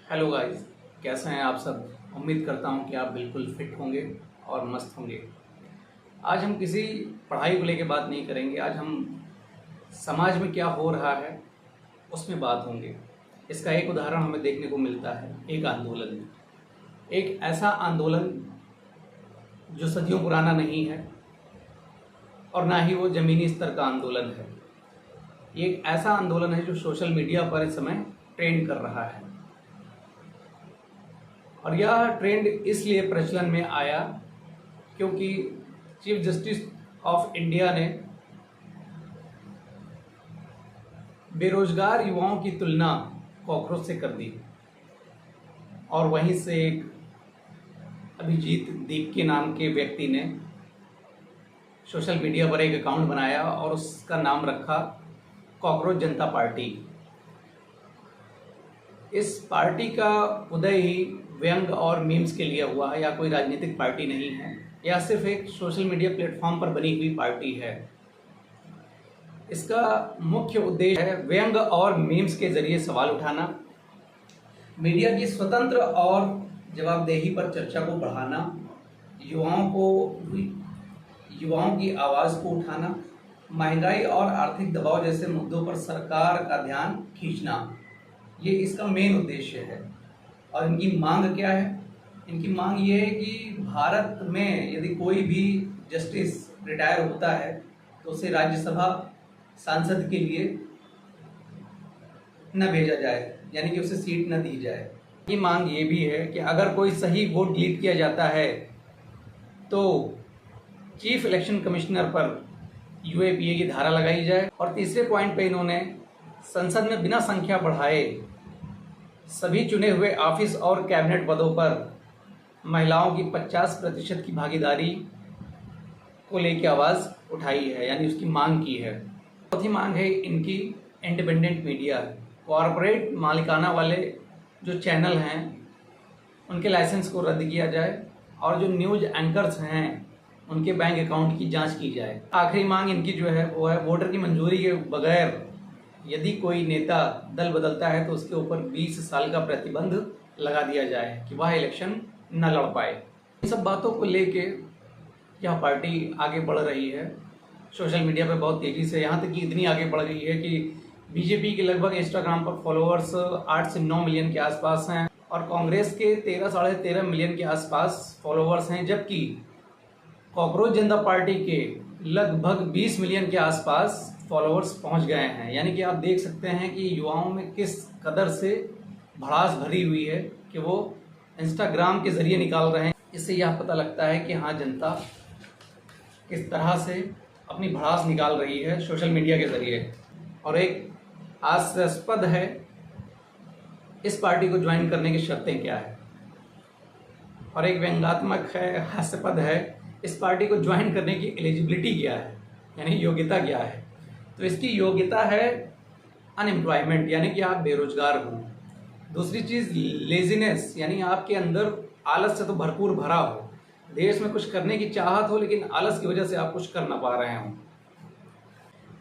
Hello guys, कैसे हैं आप सब। उम्मीद करता हूं कि आप बिल्कुल फिट होंगे और मस्त होंगे। आज हम किसी पढ़ाई को लेकर बात नहीं करेंगे। आज हम समाज में क्या हो रहा है उसमें बात होंगे। इसका एक उदाहरण हमें देखने को मिलता है, एक आंदोलन। एक ऐसा आंदोलन जो सदियों पुराना नहीं है और ना ही वो ज़मीनी स्तर का आंदोलन है। ये एक ऐसा आंदोलन है जो सोशल मीडिया पर इस समय ट्रेंड कर रहा है। और यह ट्रेंड इसलिए प्रचलन में आया क्योंकि चीफ जस्टिस ऑफ इंडिया ने बेरोजगार युवाओं की तुलना कॉकरोच से कर दी और वहीं से एक अभिजीत दीप के नाम के व्यक्ति ने सोशल मीडिया पर एक अकाउंट बनाया और उसका नाम रखा कॉकरोच जनता पार्टी। इस पार्टी का उदय ही व्यंग और मीम्स के लिए हुआ है, या कोई राजनीतिक पार्टी नहीं है। यह सिर्फ एक सोशल मीडिया प्लेटफॉर्म पर बनी हुई पार्टी है। इसका मुख्य उद्देश्य है व्यंग और मीम्स के जरिए सवाल उठाना, मीडिया की स्वतंत्र और जवाबदेही पर चर्चा को बढ़ाना, युवाओं की आवाज़ को उठाना, महंगाई और आर्थिक दबाव जैसे मुद्दों पर सरकार का ध्यान खींचना। ये इसका मेन उद्देश्य है। और इनकी मांग क्या है? इनकी मांग ये है कि भारत में यदि कोई भी जस्टिस रिटायर होता है तो उसे राज्यसभा सांसद के लिए न भेजा जाए, यानी कि उसे सीट न दी जाए। ये मांग ये भी है कि अगर कोई सही वोट डिलीट किया जाता है तो चीफ इलेक्शन कमिश्नर पर यूएपीए की धारा लगाई जाए। और तीसरे पॉइंट पे इन्होंने संसद में बिना संख्या बढ़ाए सभी चुने हुए ऑफिस और कैबिनेट पदों पर महिलाओं की 50% की भागीदारी को लेकर आवाज़ उठाई है, यानी उसकी मांग की है। चौथी मांग है इनकी इंडिपेंडेंट मीडिया। कॉरपोरेट मालिकाना वाले जो चैनल हैं उनके लाइसेंस को रद्द किया जाए और जो न्यूज़ एंकर्स हैं उनके बैंक अकाउंट की जांच की जाए। आखिरी मांग इनकी जो है वो है वोटर की मंजूरी के बगैर यदि कोई नेता दल बदलता है तो उसके ऊपर 20 साल का प्रतिबंध लगा दिया जाए कि वह इलेक्शन न लड़ पाए। इन सब बातों को लेके यह पार्टी आगे बढ़ रही है सोशल मीडिया पे बहुत तेज़ी से, यहाँ तक कि इतनी आगे बढ़ गई है कि बीजेपी के लगभग इंस्टाग्राम पर फॉलोअर्स 8 से 9 मिलियन के आसपास हैं और कांग्रेस के 13 साढ़े 13 मिलियन के आसपास फॉलोअर्स हैं, जबकि कॉकरोच जनता पार्टी के लगभग 20 मिलियन के आसपास फॉलोअर्स पहुंच गए हैं। यानी कि आप देख सकते हैं कि युवाओं में किस कदर से भड़ास भरी हुई है कि वो इंस्टाग्राम के ज़रिए निकाल रहे हैं। इससे यह पता लगता है कि हाँ, जनता किस तरह से अपनी भड़ास निकाल रही है सोशल मीडिया के ज़रिए। और एक हास्यास्पद है, इस पार्टी को ज्वाइन करने की शर्तें क्या है, और एक व्यंग्यात्मक है, हास्यास्पद है, इस पार्टी को ज्वाइन करने की एलिजिबिलिटी क्या है, यानी योग्यता क्या है। तो इसकी योग्यता है अनएम्प्लॉयमेंट, यानी कि आप बेरोजगार हो। दूसरी चीज़ लेजीनेस, यानी आपके अंदर आलस से तो भरपूर भरा हो, देश में कुछ करने की चाहत हो लेकिन आलस की वजह से आप कुछ कर ना पा रहे हो।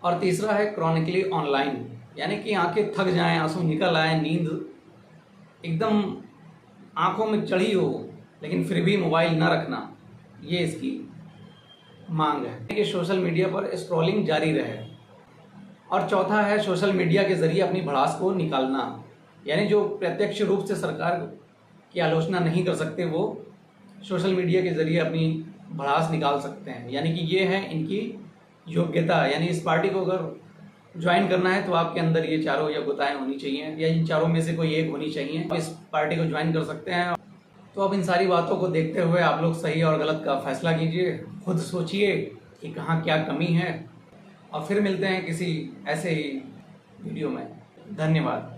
और तीसरा है क्रॉनिकली ऑनलाइन, यानी कि आंखें थक जाएं, आंसू निकल आए, नींद एकदम आंखों में चढ़ी हो लेकिन फिर भी मोबाइल ना रखना, ये इसकी मांग है कि सोशल मीडिया पर स्क्रॉलिंग जारी रहे। और चौथा है सोशल मीडिया के ज़रिए अपनी भड़ास को निकालना, यानी जो प्रत्यक्ष रूप से सरकार की आलोचना नहीं कर सकते वो सोशल मीडिया के ज़रिए अपनी भड़ास निकाल सकते हैं। यानी कि ये है इनकी योग्यता। यानी इस पार्टी को अगर ज्वाइन करना है तो आपके अंदर ये चारों योग्यताएं होनी चाहिए, या इन चारों में से कोई एक होनी चाहिए, इस पार्टी को ज्वाइन कर सकते हैं। तो अब इन सारी बातों को देखते हुए आप लोग सही और गलत का फैसला कीजिए, खुद सोचिए कि कहाँ क्या कमी है, और फिर मिलते हैं किसी ऐसे ही वीडियो में। धन्यवाद।